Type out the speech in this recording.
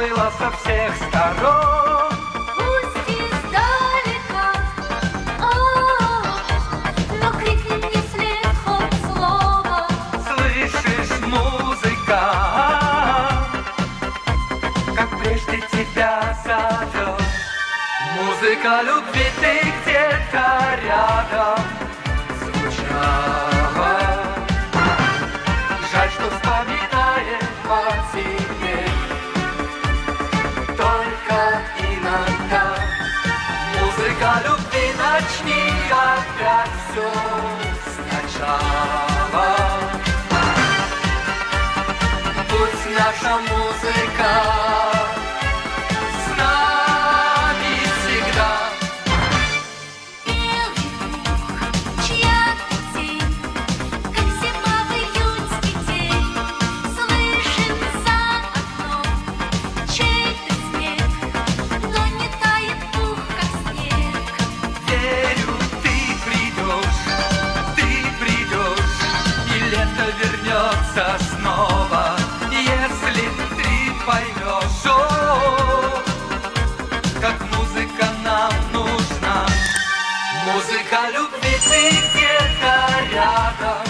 наплыла со всех сторон. Пусть издалека, но крикнет мне вслед хоть слово. Слышишь, музыка, как прежде тебя зовет. Музыка любви, ты где-то рядом звучала. Жаль, что вспоминаем о тебе только иногда. Музыка любви, начни опять все сначала. Будь наша музыка с нами всегда. Белый пух, чья-то тень, как зима в июньский день. Слышен за окном чей-то смех, но не тает пух, как снег. Верю, ты придешь, и лето вернется снова, если ты поймешь, как музыка нам нужна. Музыка любви, ты где-то рядом